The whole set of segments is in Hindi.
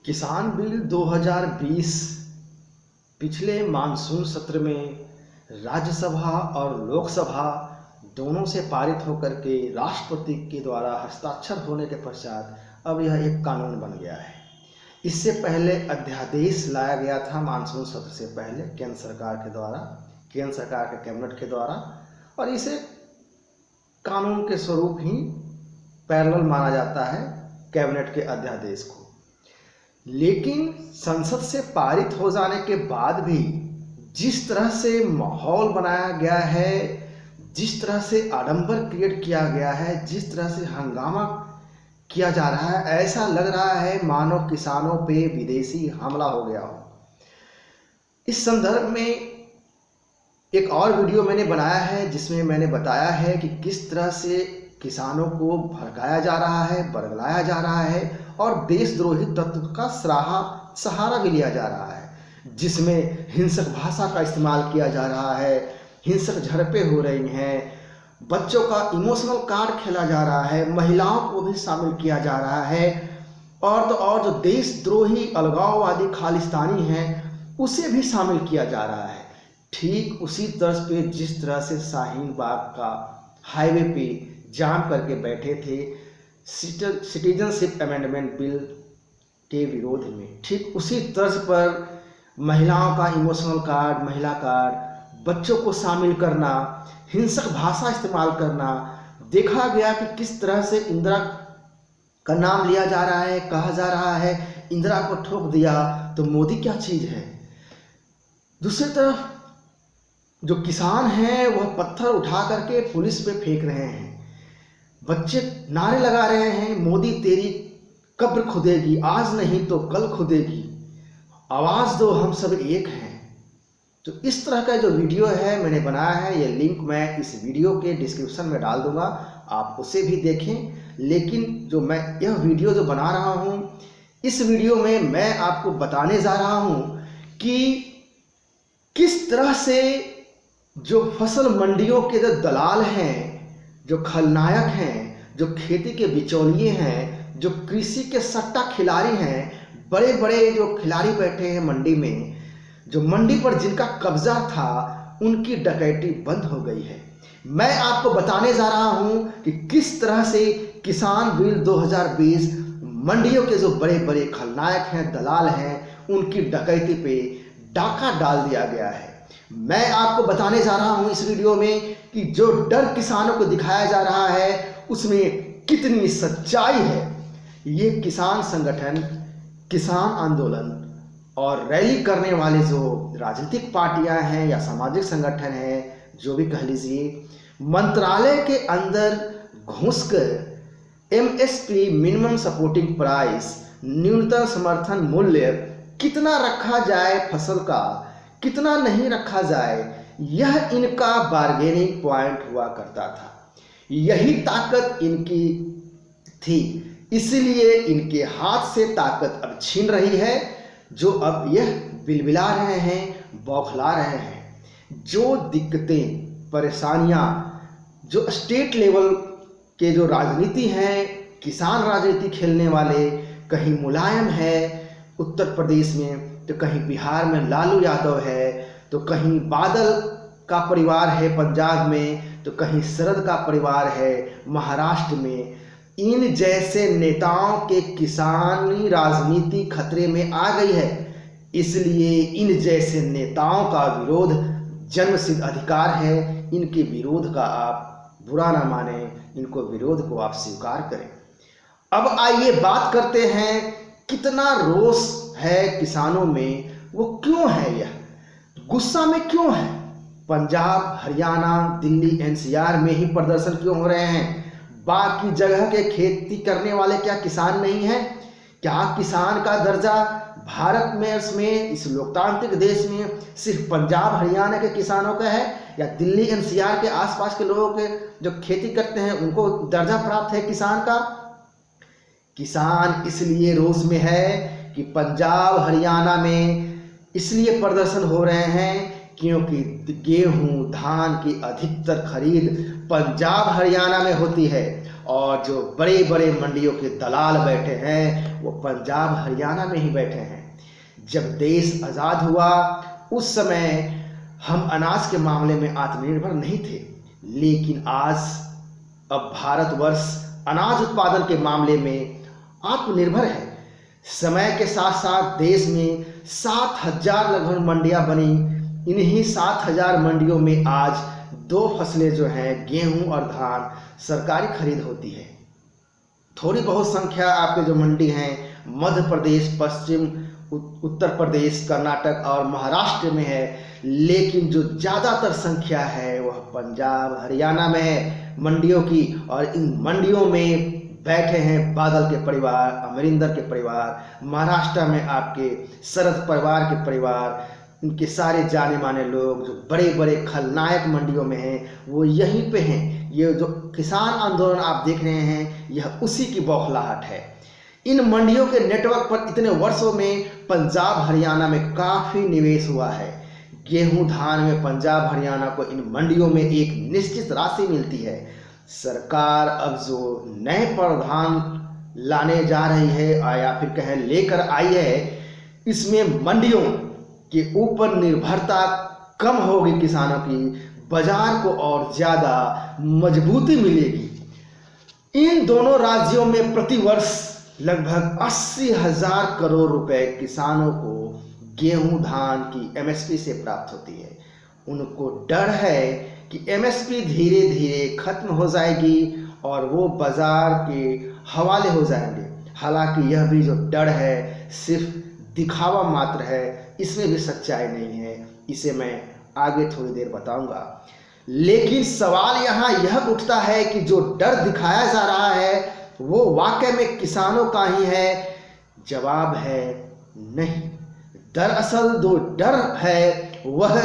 किसान बिल 2020 पिछले मानसून सत्र में राज्यसभा और लोकसभा दोनों से पारित होकर के राष्ट्रपति के द्वारा हस्ताक्षर होने के पश्चात अब यह एक कानून बन गया है। इससे पहले अध्यादेश लाया गया था मानसून सत्र से पहले केंद्र सरकार के द्वारा, केंद्र सरकार के कैबिनेट के द्वारा, और इसे कानून के स्वरूप ही पैरेलल माना जाता है कैबिनेट के अध्यादेश को। लेकिन संसद से पारित हो जाने के बाद भी जिस तरह से माहौल बनाया गया है, जिस तरह से आडंबर क्रिएट किया गया है, जिस तरह से हंगामा किया जा रहा है, ऐसा लग रहा है मानो किसानों पे विदेशी हमला हो गया हो। इस संदर्भ में एक और वीडियो मैंने बनाया है जिसमें मैंने बताया है कि किस तरह से किसानों को भड़काया जा रहा है, बरगलाया जा रहा है और देशद्रोही तत्व का सहारा भी लिया जा रहा है, जिसमें हिंसक भाषा का इस्तेमाल किया जा रहा है, हिंसक झड़पें हो रही हैं, बच्चों का इमोशनल कार्ड खेला जा रहा है, महिलाओं को भी शामिल किया जा रहा है, और तो और जो देशद्रोही अलगाववादी खालिस्तानी हैं उसे भी शामिल किया जा रहा है। ठीक उसी तर्ज पे जिस तरह से शाहीन बाग का हाईवे पे जाम करके बैठे थे सिटीजनशिप अमेंडमेंट बिल के विरोध में, ठीक उसी तर्ज पर महिलाओं का इमोशनल कार्ड, महिला कार्ड, बच्चों को शामिल करना, हिंसक भाषा इस्तेमाल करना देखा गया कि किस तरह से इंदिरा का नाम लिया जा रहा है, कहा जा रहा है इंदिरा को ठोक दिया तो मोदी क्या चीज़ है। दूसरी तरफ जो किसान हैं वह पत्थर उठा करके पुलिस पे फेंक रहे हैं, बच्चे नारे लगा रहे हैं मोदी तेरी कब्र खुदेगी, आज नहीं तो कल खुदेगी, आवाज़ दो हम सब एक हैं। तो इस तरह का जो वीडियो है मैंने बनाया है, ये लिंक मैं इस वीडियो के डिस्क्रिप्शन में डाल दूंगा, आप उसे भी देखें। लेकिन जो मैं यह वीडियो जो बना रहा हूँ, इस वीडियो में मैं आपको बताने जा रहा हूँ कि किस तरह से जो फसल मंडियों के जो दलाल हैं, जो खलनायक हैं, जो खेती के बिचौलिए हैं, जो कृषि के सट्टा खिलाड़ी हैं, बड़े बड़े जो खिलाड़ी बैठे हैं मंडी में, जो मंडी पर जिनका कब्जा था उनकी डकैती बंद हो गई है। मैं आपको बताने जा रहा हूं कि किस तरह से किसान बिल 2020 मंडियों के जो बड़े बड़े खलनायक हैं, दलाल हैं, उनकी डकैती पे डाका डाल दिया गया है। मैं आपको बताने जा रहा हूं इस वीडियो में कि जो डर किसानों को दिखाया जा रहा है उसमें कितनी सच्चाई है। ये किसान संगठन, किसान आंदोलन और रैली करने वाले जो राजनीतिक पार्टियां हैं या सामाजिक संगठन हैं, जो भी कह लीजिए, मंत्रालय के अंदर घुसकर एमएसपी मिनिमम सपोर्टिंग प्राइस, न्यूनतम समर्थन मूल्य कितना रखा जाए फसल का, कितना नहीं रखा जाए, यह इनका बार्गेनिंग पॉइंट हुआ करता था। यही ताकत इनकी थी, इसलिए इनके हाथ से ताकत अब छीन रही है। जो अब यह बिलबिला रहे हैं, बौखला रहे हैं। जो दिक्कतें, परेशानियां जो स्टेट लेवल के जो राजनीति हैं, किसान राजनीति खेलने वाले, कहीं मुलायम है उत्तर प्रदेश में, तो कहीं बिहार में लालू यादव है, तो कहीं बादल का परिवार है पंजाब में, तो कहीं शरद का परिवार है महाराष्ट्र में। इन जैसे नेताओं के किसानी राजनीति खतरे में आ गई है, इसलिए इन जैसे नेताओं का विरोध जन्मसिद्ध अधिकार है। इनके विरोध का आप बुरा ना माने, इनको विरोध को आप स्वीकार करें। अब आइए बात करते हैं कितना रोष है किसानों में, वो क्यों है, यह गुस्सा में क्यों है। पंजाब, हरियाणा, दिल्ली, एनसीआर में ही प्रदर्शन क्यों हो रहे हैं? बाकी जगह के खेती करने वाले क्या किसान नहीं हैं? क्या किसान का दर्जा भारत में, इसमें, इस लोकतांत्रिक देश में सिर्फ पंजाब हरियाणा के किसानों का है, या दिल्ली एनसीआर के आसपास के लोगों के जो खेती करते हैं उनको दर्जा प्राप्त है किसान का? किसान इसलिए रोष में है कि पंजाब हरियाणा में इसलिए प्रदर्शन हो रहे हैं क्योंकि गेहूं, धान की अधिकतर खरीद पंजाब हरियाणा में होती है और जो बड़े बड़े मंडियों के दलाल बैठे हैं वो पंजाब हरियाणा में ही बैठे हैं। जब देश आज़ाद हुआ उस समय हम अनाज के मामले में आत्मनिर्भर नहीं थे, लेकिन आज अब भारतवर्ष अनाज उत्पादन के मामले में आत्मनिर्भर है। समय के साथ साथ देश में 7,000 लगभग मंडियां बनी। इन्हीं 7,000 मंडियों में आज 2 फसलें जो हैं गेहूं और धान सरकारी खरीद होती है। थोड़ी बहुत संख्या आपके जो मंडी हैं मध्य प्रदेश, पश्चिम उत्तर प्रदेश, कर्नाटक और महाराष्ट्र में है, लेकिन जो ज़्यादातर संख्या है वह पंजाब हरियाणा में है मंडियों की। और इन मंडियों में बैठे हैं बादल के परिवार, अमरिंदर के परिवार, महाराष्ट्र में आपके शरद परिवार के परिवार, इनके सारे जाने माने लोग जो बड़े बड़े खलनायक मंडियों में हैं वो यहीं पे हैं। ये जो किसान आंदोलन आप देख रहे हैं यह उसी की बौखलाहट है। इन मंडियों के नेटवर्क पर इतने वर्षों में पंजाब हरियाणा में काफ़ी निवेश हुआ है। गेहूं धान में पंजाब हरियाणा को इन मंडियों में एक निश्चित राशि मिलती है। सरकार अब जो नए प्रावधान लाने जा रही है या फिर कहें लेकर आई है, इसमें मंडियों के ऊपर निर्भरता कम होगी किसानों की, बाजार को और ज़्यादा मजबूती मिलेगी। इन दोनों राज्यों में प्रतिवर्ष लगभग 80,000 करोड़ रुपए किसानों को गेहूं धान की एमएसपी से प्राप्त होती है। उनको डर है कि एमएसपी धीरे धीरे खत्म हो जाएगी और वो बाजार के हवाले हो जाएंगे। हालांकि यह भी जो डर है सिर्फ दिखावा मात्र है, इसमें भी सच्चाई नहीं है। इसे मैं आगे थोड़ी देर बताऊंगा। लेकिन सवाल यहाँ यह उठता है कि जो डर दिखाया जा रहा है वो वाकई में किसानों का ही है? जवाब है नहीं। दरअसल जो डर है वह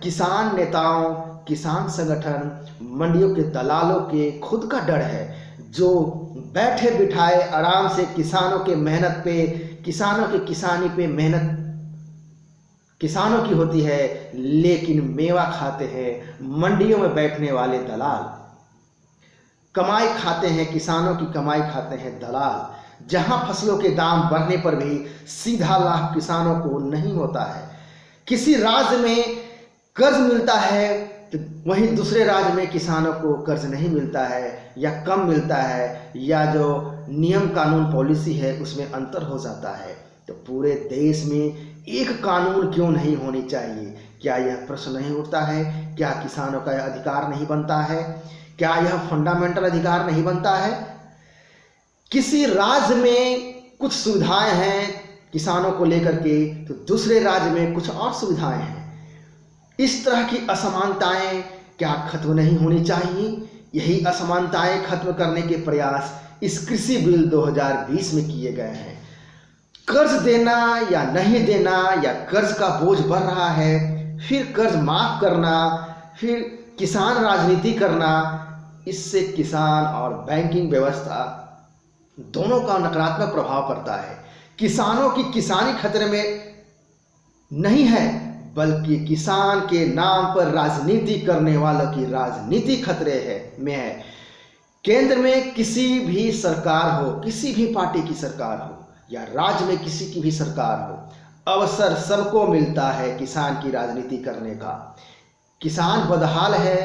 किसान नेताओं, किसान संगठन, मंडियों के दलालों के खुद का डर है, जो बैठे बिठाए आराम से किसानों के मेहनत पे, किसानों की किसानी पे मेहनत किसानों की होती है, लेकिन मेवा खाते हैं मंडियों में बैठने वाले दलाल। कमाई खाते हैं, किसानों की कमाई खाते हैं दलाल। जहां फसलों के दाम बढ़ने पर भी सीधा लाभ किसानों को नहीं होता है। किसी राज्य में कर्ज मिलता है तो वहीं दूसरे राज्य में किसानों को कर्ज नहीं मिलता है या कम मिलता है, या जो नियम कानून पॉलिसी है उसमें अंतर हो जाता है। तो पूरे देश में एक कानून क्यों नहीं होनी चाहिए? क्या यह प्रश्न नहीं उठता है? क्या किसानों का अधिकार नहीं बनता है? क्या यह फंडामेंटल अधिकार नहीं बनता है? किसी राज्य में कुछ सुविधाएं हैं किसानों को लेकर के तो दूसरे राज्य में कुछ और सुविधाएं हैं। इस तरह की असमानताएं क्या खत्म नहीं होनी चाहिए? यही असमानताएं खत्म करने के प्रयास इस कृषि बिल 2020 में किए गए हैं। कर्ज देना या नहीं देना, या कर्ज का बोझ बढ़ रहा है, फिर कर्ज माफ करना, फिर किसान राजनीति करना, इससे किसान और बैंकिंग व्यवस्था दोनों का नकारात्मक प्रभाव पड़ता है। किसानों की किसानी खतरे में नहीं है, बल्कि किसान के नाम पर राजनीति करने वालों की राजनीति खतरे में है। केंद्र में किसी भी सरकार हो, किसी भी पार्टी की सरकार हो, या राज्य में किसी की भी सरकार हो, अवसर सबको मिलता है किसान की राजनीति करने का। किसान बदहाल है,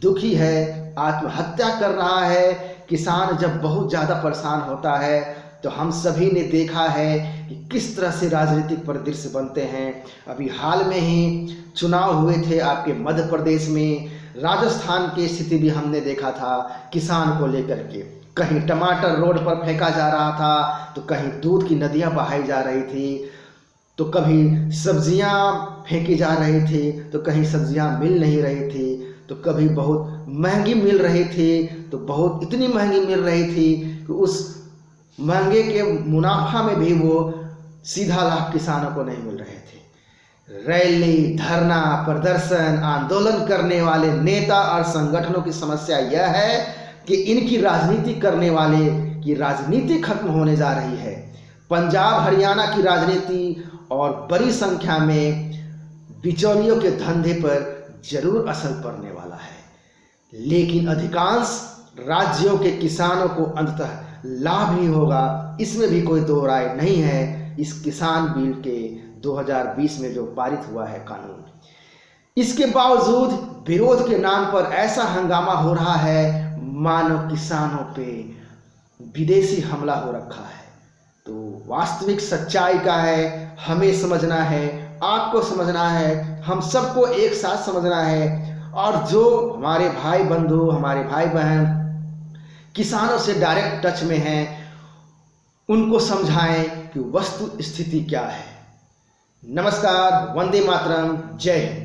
दुखी है, आत्महत्या कर रहा है। किसान जब बहुत ज़्यादा परेशान होता है तो हम सभी ने देखा है कि किस तरह से राजनीतिक परिदृश्य बनते हैं। अभी हाल में ही चुनाव हुए थे आपके मध्य प्रदेश में, राजस्थान की स्थिति भी हमने देखा था किसान को लेकर के। कहीं टमाटर रोड पर फेंका जा रहा था, तो कहीं दूध की नदियां बहाई जा रही थी, तो कभी सब्जियां फेंकी जा रही थी, तो कहीं सब्जियां मिल नहीं रही थी, तो कभी बहुत महंगी मिल रही थी, तो बहुत इतनी महंगी मिल रही थी कि उस महंगे के मुनाफा में भी वो सीधा लाभ किसानों को नहीं मिल रहे थे। रैली, धरना, प्रदर्शन, आंदोलन करने वाले नेता और संगठनों की समस्या यह है कि इनकी राजनीति करने वाले की राजनीति खत्म होने जा रही है। पंजाब हरियाणा की राजनीति और बड़ी संख्या में बिचौलियों के धंधे पर जरूर असर पड़ने वाला है, लेकिन अधिकांश राज्यों के किसानों को अंततः लाभ ही होगा, इसमें भी कोई दो राय नहीं है। इस किसान बिल के 2020 में जो पारित हुआ है कानून, इसके बावजूद विरोध के नाम पर ऐसा हंगामा हो रहा है मानो किसानों पे विदेशी हमला हो रखा है। तो वास्तविक सच्चाई का है, हमें समझना है, आपको समझना है, हम सबको एक साथ समझना है। और जो हमारे भाई बंधु, हमारे भाई बहन किसानों से डायरेक्ट टच में हैं, उनको समझाएं कि वस्तु स्थिति क्या है। नमस्कार, वंदे मातरम, जय हिंद।